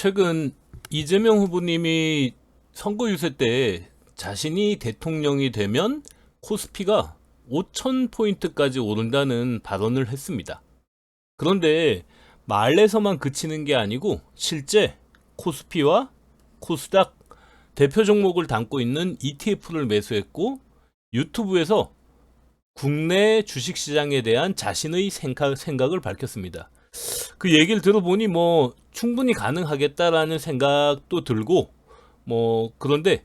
최근 이재명 후보님이 선거 유세 때 자신이 대통령이 되면 코스피가 5,000포인트까지 오른다는 발언을 했습니다. 그런데 말에서만 그치는 게 아니고 실제 코스피와 코스닥 대표 종목을 담고 있는 ETF를 매수했고 유튜브에서 국내 주식시장에 대한 자신의 생각을 밝혔습니다. 그 얘기를 들어보니 뭐 충분히 가능하겠다라는 생각도 들고 그런데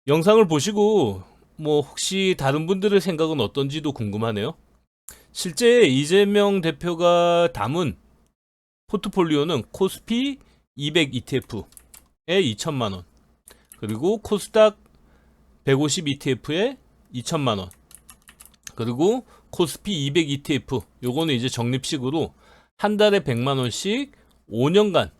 영상을 보시고 뭐 혹시 다른 분들의 생각은 어떤지도 궁금하네요. 실제 이재명 대표가 담은 포트폴리오는 코스피 200 ETF에 2천만 원, 그리고 코스닥 150 ETF에 2천만 원, 그리고 코스피 200 ETF 요거는 이제 적립식으로 한 달에 100만 원씩 5년간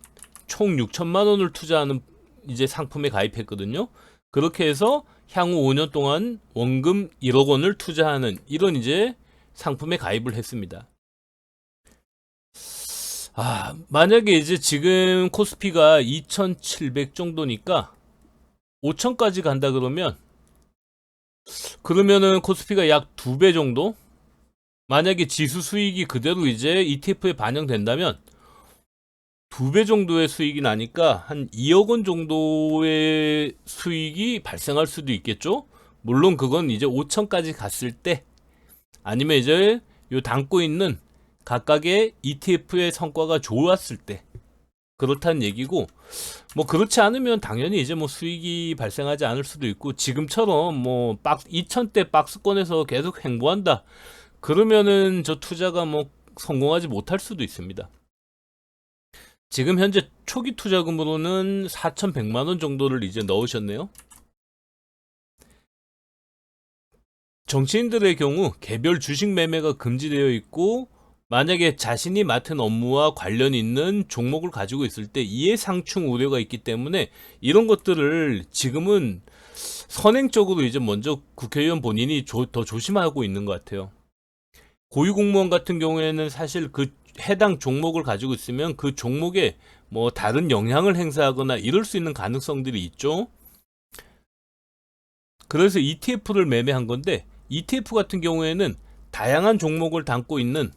총 6천만 원을 투자하는 이제 상품에 가입했거든요. 그렇게 해서 향후 5년 동안 원금 1억 원을 투자하는 이런 이제 상품에 가입을 했습니다. 만약에 이제 지금 코스피가 2,700 정도니까 5천까지 간다 그러면은 코스피가 약 2배 정도? 만약에 지수 수익이 그대로 이제 ETF에 반영된다면 2배 정도의 수익이 나니까 한 2억 원 정도의 수익이 발생할 수도 있겠죠? 물론 그건 이제 5천까지 갔을 때 아니면 이제 요 담고 있는 각각의 ETF의 성과가 좋았을 때 그렇다는 얘기고, 뭐 그렇지 않으면 당연히 이제 뭐 수익이 발생하지 않을 수도 있고, 지금처럼 뭐 2천대 박스권에서 계속 횡보한다 그러면은 저 투자가 뭐 성공하지 못할 수도 있습니다. 지금 현재 초기 투자금으로는 4,100만 원 정도를 이제 넣으셨네요. 정치인들의 경우 개별 주식 매매가 금지되어 있고, 만약에 자신이 맡은 업무와 관련 있는 종목을 가지고 있을 때 이해상충 우려가 있기 때문에 이런 것들을 지금은 선행적으로 이제 먼저 국회의원 본인이 더 조심하고 있는 것 같아요. 고위공무원 같은 경우에는 사실 그 해당 종목을 가지고 있으면 그 종목에 뭐 다른 영향을 행사하거나 이럴 수 있는 가능성들이 있죠. 그래서 ETF를 매매한 건데, ETF 같은 경우에는 다양한 종목을 담고 있는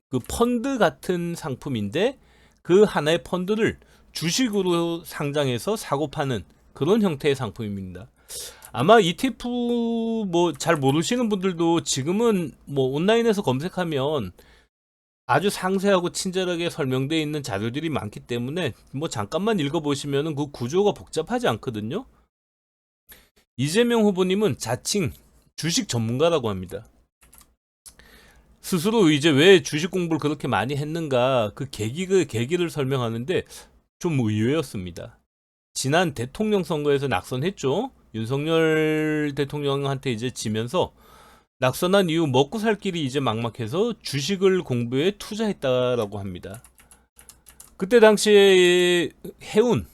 그 펀드 같은 상품인데, 그 하나의 펀드를 주식으로 상장해서 사고 파는 그런 형태의 상품입니다. 아마 ETF 뭐 잘 모르시는 분들도 지금은 뭐 온라인에서 검색하면 아주 상세하고 친절하게 설명되어 있는 자료들이 많기 때문에 뭐 잠깐만 읽어보시면 그 구조가 복잡하지 않거든요. 이재명 후보님은 자칭 주식 전문가라고 합니다. 스스로 이제 왜 주식 공부를 그렇게 많이 했는가 그 계기를 설명하는데 좀 의외였습니다. 지난 대통령 선거에서 낙선했죠. 윤석열 대통령한테 이제 지면서 낙선한 이후 먹고 살 길이 이제 막막해서 주식을 공부해 투자했다라고 합니다. 그때 당시에 해운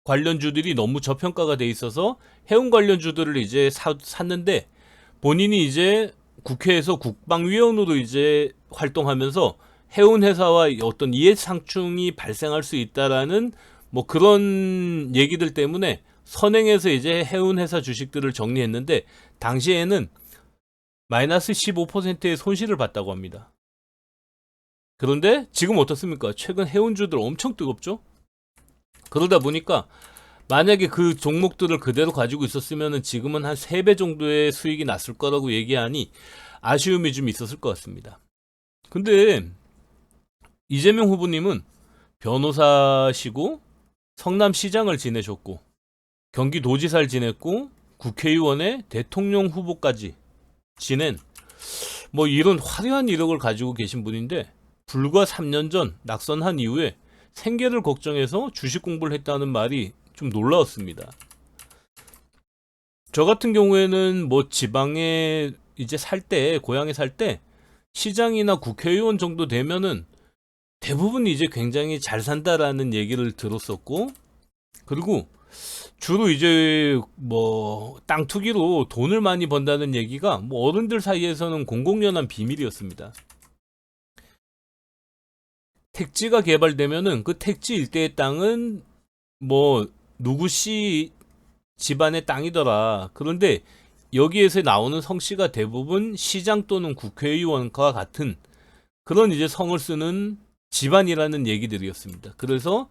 관련주들이 너무 저평가가 돼 있어서 해운 관련주들을 이제 샀는데, 본인이 이제 국회에서 국방위원으로 이제 활동하면서 해운 회사와 어떤 이해상충이 발생할 수 있다라는 뭐 그런 얘기들 때문에 선행해서 이제 해운 회사 주식들을 정리했는데, 당시에는 마이너스 15%의 손실을 봤다고 합니다. 그런데 지금 어떻습니까? 최근 해운주들 엄청 뜨겁죠? 그러다 보니까 만약에 그 종목들을 그대로 가지고 있었으면 지금은 한 3배 정도의 수익이 났을 거라고 얘기하니 아쉬움이 좀 있었을 것 같습니다. 근데 이재명 후보님은 변호사시고 성남시장을 지내셨고 경기도지사를 지냈고 국회의원의 대통령 후보까지 지낸 뭐 이런 화려한 이력을 가지고 계신 분인데, 불과 3년 전 낙선한 이후에 생계를 걱정해서 주식 공부를 했다는 말이 좀 놀라웠습니다. 저 같은 경우에는 뭐 지방에 이제 고향에 살 때 시장이나 국회의원 정도 되면은 대부분 이제 굉장히 잘 산다라는 얘기를 들었었고, 그리고 주로 이제 뭐 땅 투기로 돈을 많이 번다는 얘기가 뭐 어른들 사이에서는 공공연한 비밀이었습니다. 택지가 개발되면은 그 택지 일대의 땅은 뭐 누구 씨 집안의 땅이더라. 그런데 여기에서 나오는 성씨가 대부분 시장 또는 국회의원과 같은 그런 이제 성을 쓰는 집안이라는 얘기들이었습니다. 그래서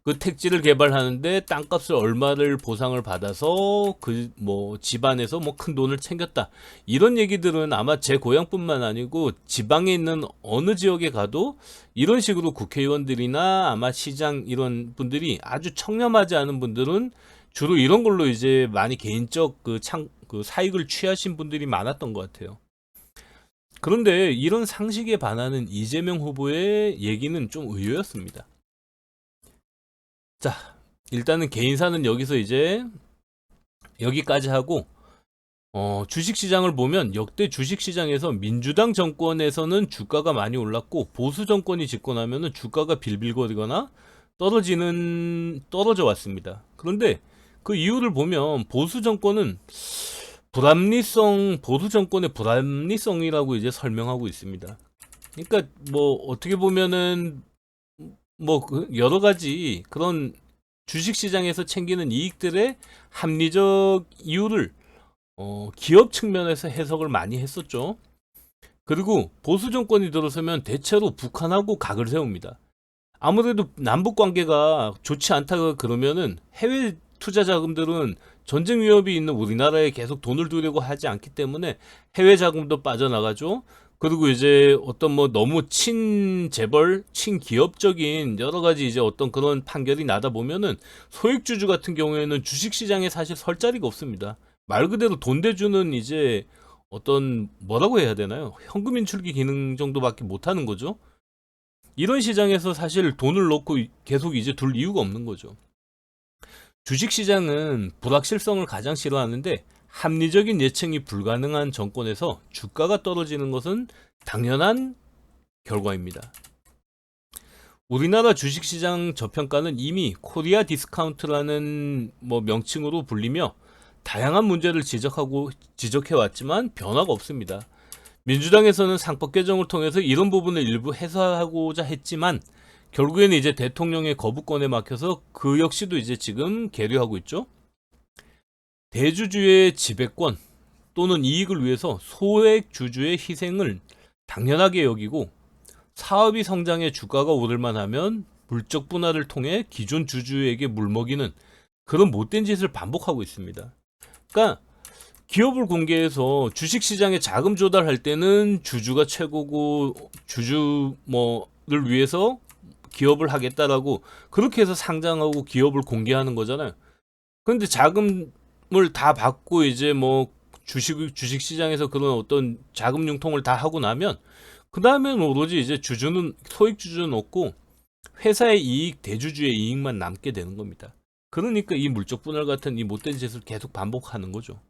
그 택지를 개발하는데 땅값을 얼마를 보상을 받아서 그 뭐 집안에서 뭐 큰 돈을 챙겼다. 이런 얘기들은 아마 제 고향뿐만 아니고 지방에 있는 어느 지역에 가도 이런 식으로 국회의원들이나 아마 시장 이런 분들이 아주 청렴하지 않은 분들은 주로 이런 걸로 이제 많이 개인적 그 사익을 취하신 분들이 많았던 것 같아요. 그런데 이런 상식에 반하는 이재명 후보의 얘기는 좀 의외였습니다. 자, 일단은 개인사는 여기서 이제 여기까지 하고 주식시장을 보면 역대 주식시장에서 민주당 정권에서는 주가가 많이 올랐고 보수 정권이 집권하면은 주가가 빌빌거리거나 떨어져 왔습니다. 그런데 그 이유를 보면 보수 정권은 보수 정권의 불합리성이라고 이제 설명하고 있습니다. 그러니까 뭐 어떻게 보면은 뭐 여러 가지 그런 주식시장에서 챙기는 이익들의 합리적 이유를 기업 측면에서 해석을 많이 했었죠. 그리고 보수 정권이 들어서면 대체로 북한하고 각을 세웁니다. 아무래도 남북 관계가 좋지 않다 그러면은 해외 투자 자금들은 전쟁 위협이 있는 우리나라에 계속 돈을 두려고 하지 않기 때문에 해외 자금도 빠져나가죠. 그리고 이제 어떤 뭐 너무 친재벌, 친기업적인 여러 가지 이제 어떤 그런 판결이 나다 보면은 소액주주 같은 경우에는 주식시장에 사실 설 자리가 없습니다. 말 그대로 돈 대주는 이제 어떤 뭐라고 해야 되나요? 현금 인출기 기능 정도밖에 못 하는 거죠. 이런 시장에서 사실 돈을 넣고 계속 이제 둘 이유가 없는 거죠. 주식시장은 불확실성을 가장 싫어하는데 합리적인 예측이 불가능한 정권에서 주가가 떨어지는 것은 당연한 결과입니다. 우리나라 주식시장 저평가는 이미 코리아 디스카운트라는 뭐 명칭으로 불리며 다양한 문제를 지적해왔지만 변화가 없습니다. 민주당에서는 상법 개정을 통해서 이런 부분을 일부 해소하고자 했지만 결국에는 이제 대통령의 거부권에 막혀서 그 역시도 이제 지금 계류하고 있죠. 대주주의 지배권 또는 이익을 위해서 소액 주주의 희생을 당연하게 여기고 사업이 성장해 주가가 오를만 하면 물적 분할을 통해 기존 주주에게 물먹이는 그런 못된 짓을 반복하고 있습니다. 그러니까 기업을 공개해서 주식시장에 자금 조달할 때는 주주가 최고고 주주 뭐를 위해서 기업을 하겠다라고 그렇게 해서 상장하고 기업을 공개하는 거잖아요. 그런데 자금을 다 받고 이제 뭐 주식 시장에서 그런 어떤 자금 융통을 다 하고 나면 그 다음에는 오로지 이제 소액 주주는 없고 회사의 이익, 대주주의 이익만 남게 되는 겁니다. 그러니까 이 물적 분할 같은 이 못된 짓을 계속 반복하는 거죠.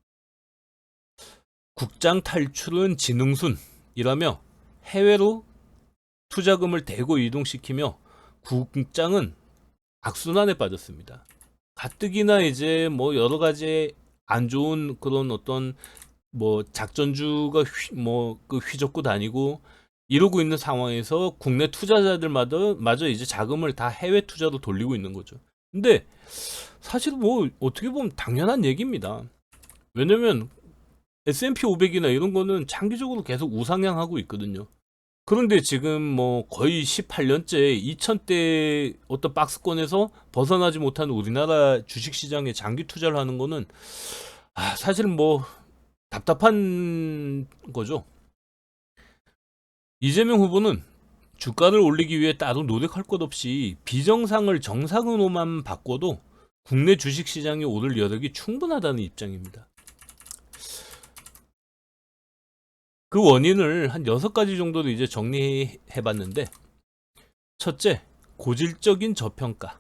국장 탈출은 지능순이라며 해외로 투자금을 대거 이동시키며 국장은 악순환에 빠졌습니다. 가뜩이나 이제 뭐 여러 가지 안 좋은 그런 어떤 뭐 작전주가 그 휘젓고 다니고 이러고 있는 상황에서 국내 투자자들마저 이제 자금을 다 해외 투자로 돌리고 있는 거죠. 근데 사실 뭐 어떻게 보면 당연한 얘기입니다. 왜냐면 S&P 500이나 이런 거는 장기적으로 계속 우상향하고 있거든요. 그런데 지금 뭐 거의 18년째 2000대 어떤 박스권에서 벗어나지 못한 우리나라 주식시장에 장기 투자를 하는 거는 사실 뭐 답답한 거죠. 이재명 후보는 주가를 올리기 위해 따로 노력할 것 없이 비정상을 정상으로만 바꿔도 국내 주식시장이 오를 여력이 충분하다는 입장입니다. 그 원인을 한 6가지 정도로 이제 정리해 봤는데, 첫째, 고질적인 저평가.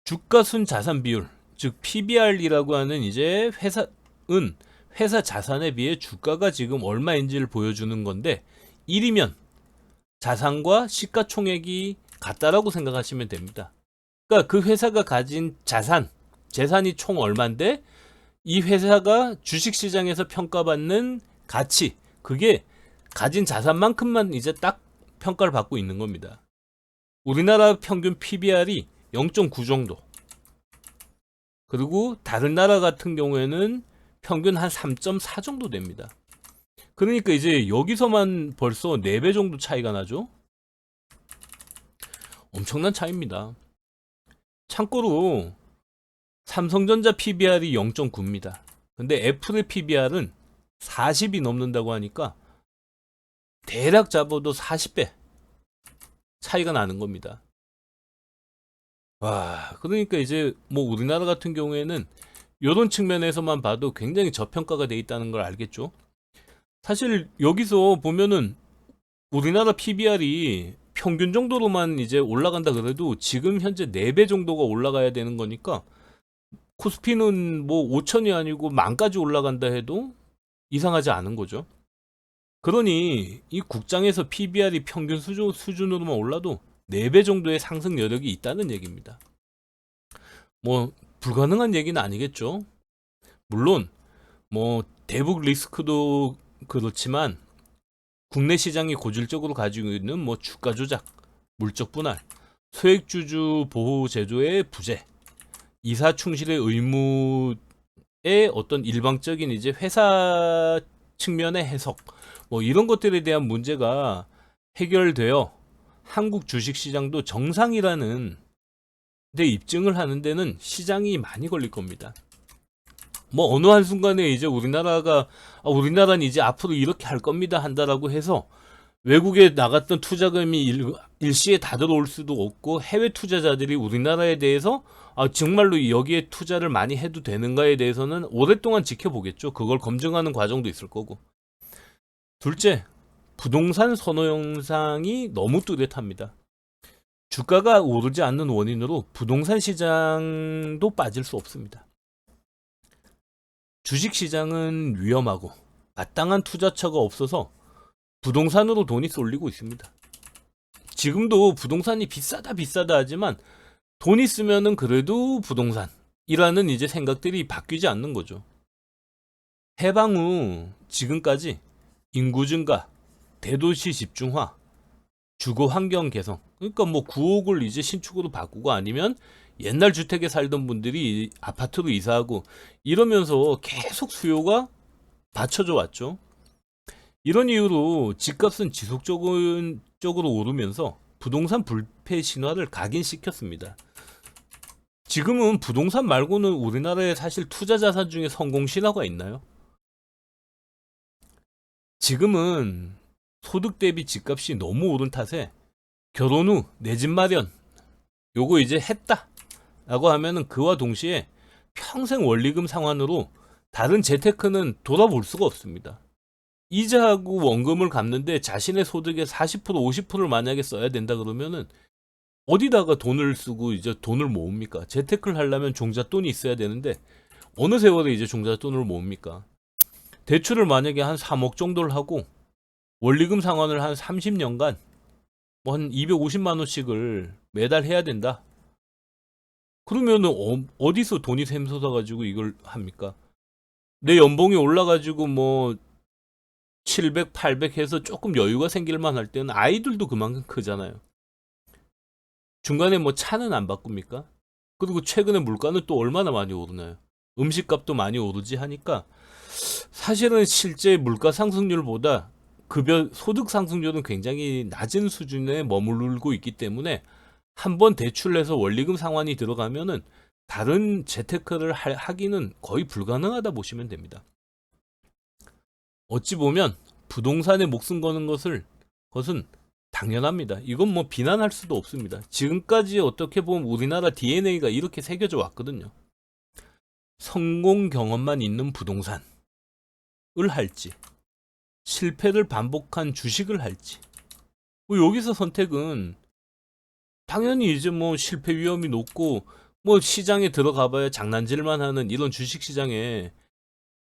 주가 순 자산 비율, 즉 PBR이라고 하는 이제 회사 자산에 비해 주가가 지금 얼마인지를 보여주는 건데 1이면 자산과 시가총액이 같다라고 생각하시면 됩니다. 그러니까 그 회사가 가진 재산이 총 얼마인데 이 회사가 주식시장에서 평가받는 가치, 그게 가진 자산만큼만 이제 딱 평가를 받고 있는 겁니다. 우리나라 평균 PBR이 0.9 정도. 그리고 다른 나라 같은 경우에는 평균 한 3.4 정도 됩니다. 그러니까 이제 여기서만 벌써 4배 정도 차이가 나죠. 엄청난 차이입니다. 참고로 삼성전자 PBR이 0.9입니다. 근데 애플의 PBR은 40이 넘는다고 하니까 대략 잡아도 40배 차이가 나는 겁니다. 와, 그러니까 이제 뭐 우리나라 같은 경우에는 이런 측면에서만 봐도 굉장히 저평가가 돼 있다는 걸 알겠죠. 사실 여기서 보면은 우리나라 PBR이 평균 정도로만 이제 올라간다 그래도 지금 현재 4배 정도가 올라가야 되는 거니까 코스피는 뭐 5천이 아니고 만까지 올라간다 해도 이상하지 않은 거죠. 그러니 이 국장에서 PBR이 평균 수준으로만 올라도 4배 정도의 상승 여력이 있다는 얘기입니다. 뭐 불가능한 얘기는 아니겠죠. 물론 뭐 대북 리스크도 그렇지만 국내 시장이 고질적으로 가지고 있는 뭐 주가 조작, 물적 분할, 소액주주 보호 제도의 부재, 이사 충실의 의무의 어떤 일방적인 이제 회사 측면의 해석, 뭐 이런 것들에 대한 문제가 해결되어 한국 주식시장도 정상이라는 데 입증을 하는 데는 시장이 많이 걸릴 겁니다. 뭐 어느 한순간에 이제 우리나라는 이제 앞으로 이렇게 할 겁니다 한다라고 해서 외국에 나갔던 투자금이 일시에 다 들어올 수도 없고, 해외 투자자들이 우리나라에 대해서 정말로 여기에 투자를 많이 해도 되는가에 대해서는 오랫동안 지켜보겠죠. 그걸 검증하는 과정도 있을 거고. 둘째, 부동산 선호 영상이 너무 뚜렷합니다. 주가가 오르지 않는 원인으로 부동산 시장도 빠질 수 없습니다. 주식 시장은 위험하고 마땅한 투자처가 없어서 부동산으로 돈이 쏠리고 있습니다. 지금도 부동산이 비싸다 하지만 돈 있으면은 그래도 부동산이라는 이제 생각들이 바뀌지 않는 거죠. 해방 후 지금까지 인구 증가, 대도시 집중화, 주거 환경 개선, 그러니까 뭐 구옥을 이제 신축으로 바꾸고 아니면 옛날 주택에 살던 분들이 아파트로 이사하고 이러면서 계속 수요가 받쳐져 왔죠. 이런 이유로 집값은 지속적으로 오르면서 부동산 불패 신화를 각인시켰습니다. 지금은 부동산 말고는 우리나라에 사실 투자 자산 중에 성공 신화가 있나요? 지금은 소득 대비 집값이 너무 오른 탓에 결혼 후 내 집 마련 요거 이제 했다 라고 하면은 그와 동시에 평생 원리금 상환으로 다른 재테크는 돌아볼 수가 없습니다. 이자하고 원금을 갚는데 자신의 소득의 40% 50%를 만약에 써야 된다 그러면은 어디다가 돈을 쓰고 이제 돈을 모읍니까? 재테크를 하려면 종잣돈이 있어야 되는데 어느 세월에 이제 종잣돈을 모읍니까? 대출을 만약에 한 3억 정도를 하고 원리금 상환을 한 30년간 뭐 한 250만 원씩을 매달 해야 된다. 그러면은 어디서 돈이 샘솟아 가지고 이걸 합니까? 내 연봉이 올라가지고 뭐 700, 800 해서 조금 여유가 생길만 할 때는 아이들도 그만큼 크잖아요. 중간에 뭐 차는 안 바꿉니까? 그리고 최근에 물가는 또 얼마나 많이 오르나요? 음식값도 많이 오르지 하니까 사실은 실제 물가 상승률보다 급여 소득 상승률은 굉장히 낮은 수준에 머무르고 있기 때문에 한번 대출해서 원리금 상환이 들어가면은 다른 재테크를 하기는 거의 불가능하다 보시면 됩니다. 어찌 보면 부동산에 목숨 거는 것은 당연합니다. 이건 뭐 비난할 수도 없습니다. 지금까지 어떻게 보면 우리나라 DNA가 이렇게 새겨져 왔거든요. 성공 경험만 있는 부동산을 할지, 실패를 반복한 주식을 할지. 뭐 여기서 선택은 당연히 이제 뭐 실패 위험이 높고 뭐 시장에 들어가봐야 장난질만 하는 이런 주식 시장에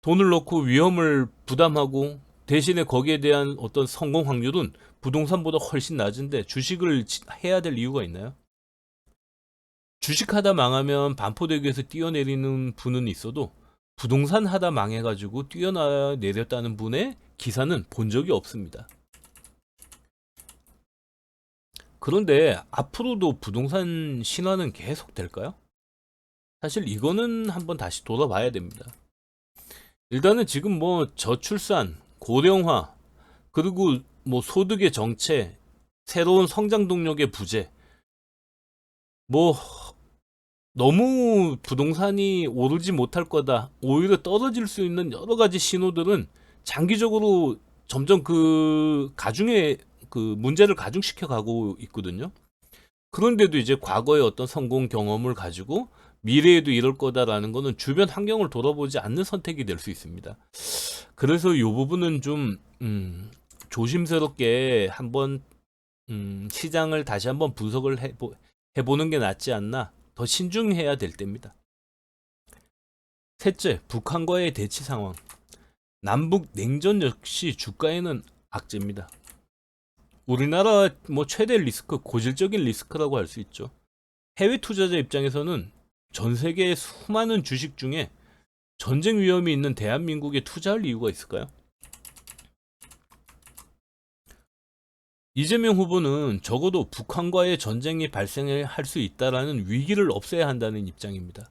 돈을 넣고 위험을 부담하고 대신에 거기에 대한 어떤 성공 확률은 부동산보다 훨씬 낮은데 주식을 해야 될 이유가 있나요? 주식하다 망하면 반포대교에서 뛰어내리는 분은 있어도 부동산 하다 망해가지고 뛰어내렸다는 분의 기사는 본 적이 없습니다. 그런데 앞으로도 부동산 신화는 계속 될까요? 사실 이거는 한번 다시 돌아봐야 됩니다. 일단은 지금 뭐 저출산, 고령화, 그리고 뭐 소득의 정체, 새로운 성장 동력의 부재, 뭐 너무 부동산이 오르지 못할 거다, 오히려 떨어질 수 있는 여러 가지 신호들은 장기적으로 점점 그 가중의 그 문제를 가중시켜 가고 있거든요. 그런데도 이제 과거의 어떤 성공 경험을 가지고 미래에도 이럴 거다라는 거는 주변 환경을 돌아보지 않는 선택이 될 수 있습니다. 그래서 이 부분은 좀 조심스럽게 한번 시장을 다시 한번 분석을 해보는 게 낫지 않나, 더 신중해야 될 때입니다. 셋째, 북한과의 대치 상황. 남북 냉전 역시 주가에는 악재입니다. 우리나라 뭐 최대 리스크, 고질적인 리스크라고 할 수 있죠. 해외 투자자 입장에서는 전 세계의 수많은 주식 중에 전쟁 위험이 있는 대한민국에 투자할 이유가 있을까요? 이재명 후보는 적어도 북한과의 전쟁이 발생할 수 있다라는 위기를 없애야 한다는 입장입니다.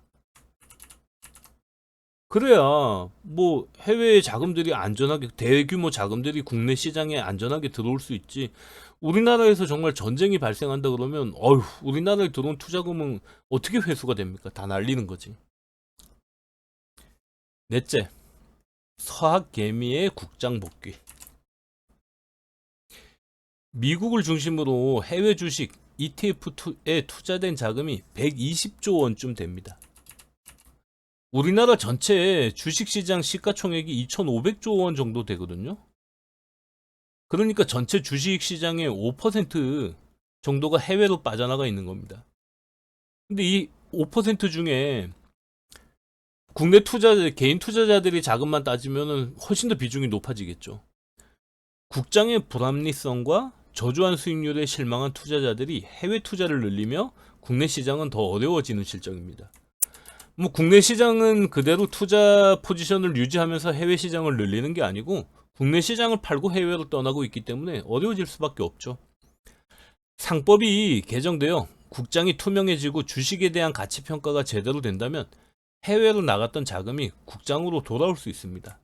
그래야 뭐 해외 자금들이 안전하게, 대규모 자금들이 국내 시장에 안전하게 들어올 수 있지. 우리나라에서 정말 전쟁이 발생한다 그러면 어휴, 우리나라에 들어온 투자금은 어떻게 회수가 됩니까? 다 날리는 거지. 넷째, 서학 개미의 국장 복귀. 미국을 중심으로 해외 주식 ETF에 투자된 자금이 120조 원쯤 됩니다. 우리나라 전체 주식시장 시가총액이 2,500조 원 정도 되거든요. 그러니까 전체 주식시장의 5% 정도가 해외로 빠져나가 있는 겁니다. 근데 이 5% 중에 국내 개인 투자자들이 자금만 따지면 훨씬 더 비중이 높아지겠죠. 국장의 불합리성과 저조한 수익률에 실망한 투자자들이 해외 투자를 늘리며 국내 시장은 더 어려워지는 실정입니다. 뭐 국내 시장은 그대로 투자 포지션을 유지하면서 해외 시장을 늘리는 게 아니고 국내 시장을 팔고 해외로 떠나고 있기 때문에 어려워질 수밖에 없죠. 상법이 개정되어 국장이 투명해지고 주식에 대한 가치 평가가 제대로 된다면 해외로 나갔던 자금이 국장으로 돌아올 수 있습니다.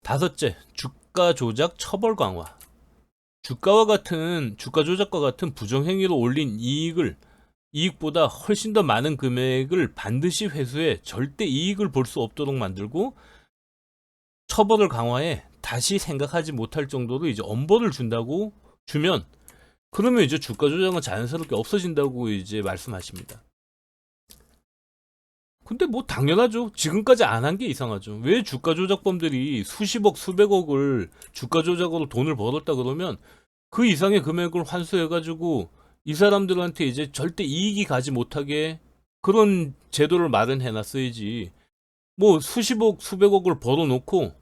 다섯째, 주가 조작 처벌 강화. 주가 조작과 같은 부정행위로 올린 이익보다 훨씬 더 많은 금액을 반드시 회수해 절대 이익을 볼 수 없도록 만들고 처벌을 강화해 다시 생각하지 못할 정도로 이제 엄벌을 주면 그러면 이제 주가 조작은 자연스럽게 없어진다고 이제 말씀하십니다. 근데 뭐 당연하죠. 지금까지 안 한 게 이상하죠. 왜 주가 조작범들이 수십억, 수백억을 주가 조작으로 돈을 벌었다 그러면 그 이상의 금액을 환수해가지고 이 사람들한테 이제 절대 이익이 가지 못하게 그런 제도를 마련해놨어야지. 뭐 수십억, 수백억을 벌어놓고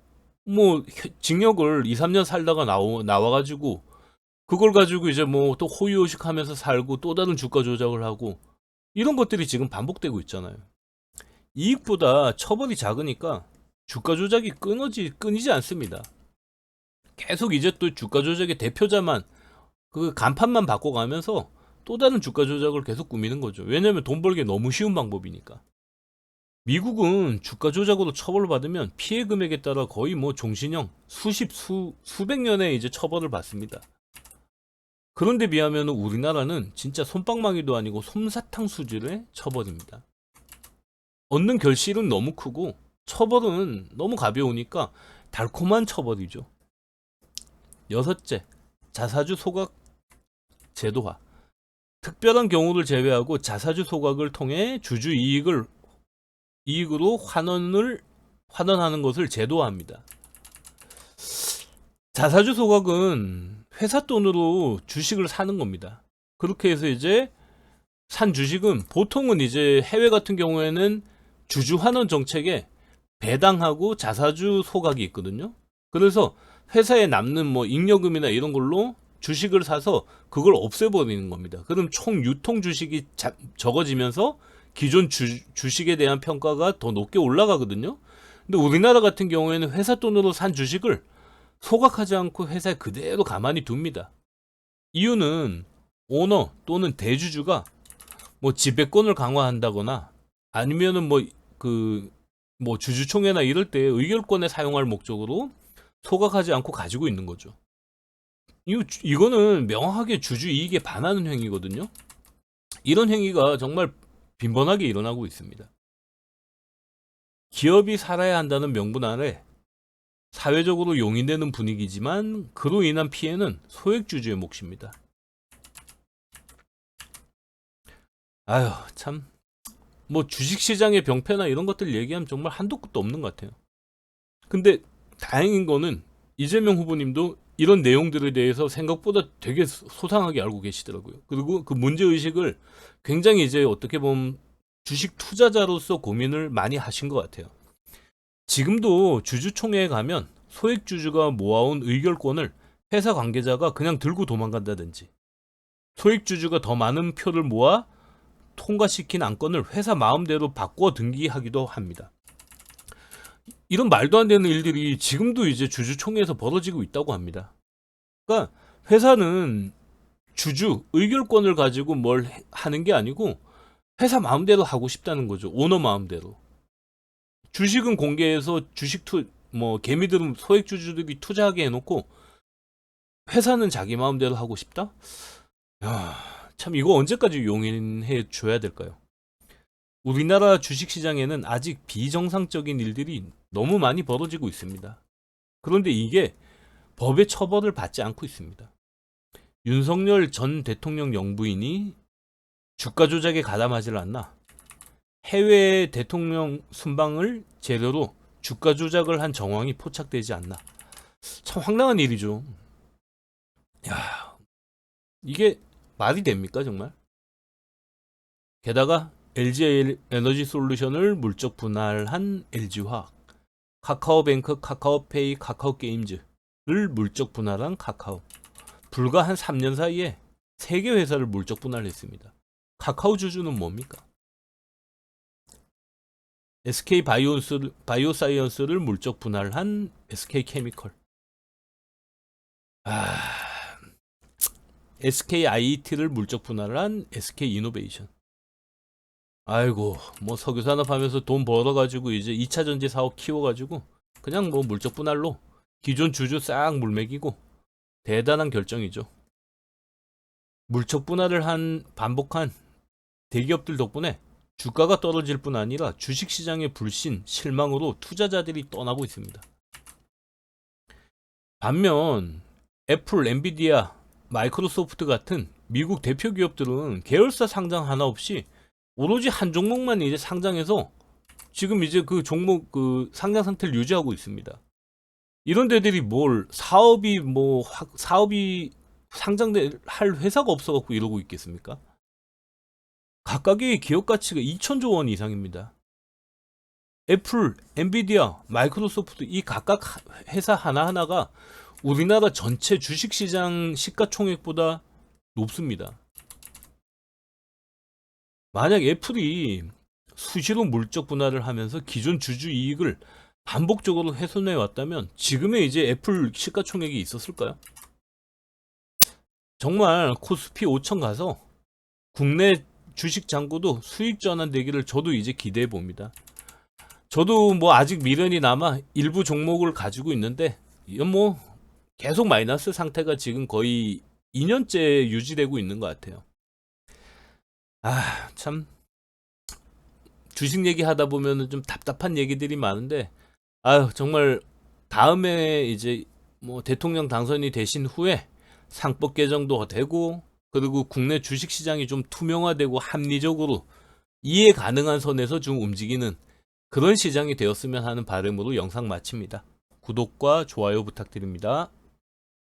뭐 징역을 2, 3년 살다가 나와가지고 그걸 가지고 이제 뭐 또 호의호식하면서 살고 또 다른 주가 조작을 하고 이런 것들이 지금 반복되고 있잖아요. 이익보다 처벌이 작으니까 주가 조작이 끊이지 않습니다. 계속 이제 또 주가 조작의 대표자만 그 간판만 바꿔가면서 또 다른 주가 조작을 계속 꾸미는 거죠. 왜냐면 돈 벌기 너무 쉬운 방법이니까. 미국은 주가 조작으로 처벌을 받으면 피해 금액에 따라 거의 뭐 종신형 수백 년의 이제 처벌을 받습니다. 그런데 비하면 우리나라는 진짜 솜방망이도 아니고 솜사탕 수준의 처벌입니다. 얻는 결실은 너무 크고 처벌은 너무 가벼우니까 달콤한 처벌이죠. 여섯째, 자사주 소각 제도화. 특별한 경우를 제외하고 자사주 소각을 통해 주주 이익으로 환원하는 것을 제도화합니다. 자사주 소각은 회사 돈으로 주식을 사는 겁니다. 그렇게 해서 이제 산 주식은 보통은 이제 해외 같은 경우에는 주주 환원 정책에 배당하고 자사주 소각이 있거든요. 그래서 회사에 남는 뭐 잉여금이나 이런 걸로 주식을 사서 그걸 없애버리는 겁니다. 그럼 총 유통 주식이 적어지면서 기존 주식에 대한 평가가 더 높게 올라가거든요. 근데 우리나라 같은 경우에는 회사 돈으로 산 주식을 소각하지 않고 회사에 그대로 가만히 둡니다. 이유는 오너 또는 대주주가 뭐 지배권을 강화한다거나 아니면은 뭐 주주총회나 이럴 때 의결권에 사용할 목적으로 소각하지 않고 가지고 있는 거죠. 이거는 명확하게 주주 이익에 반하는 행위거든요. 이런 행위가 정말 빈번하게 일어나고 있습니다. 기업이 살아야 한다는 명분 아래 사회적으로 용인되는 분위기지만 그로 인한 피해는 소액주주의 몫입니다. 아휴 참, 뭐 주식시장의 병폐나 이런 것들 얘기하면 정말 한도 끝도 없는 것 같아요. 근데 다행인 거는 이재명 후보님도 이런 내용들에 대해서 생각보다 되게 소상하게 알고 계시더라고요. 그리고 그 문제의식을 굉장히 이제 어떻게 보면 주식 투자자로서 고민을 많이 하신 것 같아요. 지금도 주주총회에 가면 소액주주가 모아온 의결권을 회사 관계자가 그냥 들고 도망간다든지, 소액주주가 더 많은 표를 모아 통과시킨 안건을 회사 마음대로 바꿔 등기하기도 합니다. 이런 말도 안 되는 일들이 지금도 이제 주주총회에서 벌어지고 있다고 합니다. 그러니까 회사는 주주 의결권을 가지고 뭘 하는 게 아니고 회사 마음대로 하고 싶다는 거죠. 오너 마음대로. 주식은 공개해서 개미들은 소액주주들이 투자하게 해놓고 회사는 자기 마음대로 하고 싶다? 야, 참 이거 언제까지 용인해 줘야 될까요? 우리나라 주식시장에는 아직 비정상적인 일들이 너무 많이 벌어지고 있습니다. 그런데 이게 법의 처벌을 받지 않고 있습니다. 윤석열 전 대통령 영부인이 주가 조작에 가담하지 않나? 해외 대통령 순방을 재료로 주가 조작을 한 정황이 포착되지 않나? 참 황당한 일이죠. 야, 이게 말이 됩니까 정말? 게다가 LG 에너지 솔루션을 물적 분할한 LG화학, 카카오뱅크, 카카오페이, 카카오게임즈를 물적 분할한 카카오. 불과 한 3년 사이에 3개 회사를 물적 분할했습니다. 카카오 주주는 뭡니까? SK 바이오사이언스를 물적 분할한 SK케미컬. SKIT를 물적 분할한 SK이노베이션. 아이고, 뭐 석유산업 하면서 돈 벌어가지고 이제 2차 전지 사업 키워가지고 그냥 뭐 물적 분할로 기존 주주 싹 물먹이고 대단한 결정이죠. 물적 분할을 반복한 대기업들 덕분에 주가가 떨어질 뿐 아니라 주식시장의 불신, 실망으로 투자자들이 떠나고 있습니다. 반면 애플, 엔비디아, 마이크로소프트 같은 미국 대표 기업들은 계열사 상장 하나 없이 오로지 한 종목만 이제 상장해서 지금 이제 그 종목 그 상장 상태를 유지하고 있습니다. 이런 데들이 사업이 상장할 회사가 없어갖고 이러고 있겠습니까? 각각의 기업 가치가 2천조 원 이상입니다. 애플, 엔비디아, 마이크로소프트 이 각각 회사 하나하나가 우리나라 전체 주식시장 시가총액보다 높습니다. 만약 애플이 수시로 물적 분할을 하면서 기존 주주 이익을 반복적으로 훼손해 왔다면 지금의 이제 애플 시가총액이 있었을까요? 정말 코스피 5천 가서 국내 주식 잔고도 수익 전환되기를 저도 이제 기대해 봅니다. 저도 뭐 아직 미련이 남아 일부 종목을 가지고 있는데 이건 뭐 계속 마이너스 상태가 지금 거의 2년째 유지되고 있는 것 같아요. 참 주식 얘기하다 보면은 좀 답답한 얘기들이 많은데 정말 다음에 이제 뭐 대통령 당선이 되신 후에 상법 개정도 되고 그리고 국내 주식 시장이 좀 투명화되고 합리적으로 이해 가능한 선에서 좀 움직이는 그런 시장이 되었으면 하는 바람으로 영상 마칩니다. 구독과 좋아요 부탁드립니다.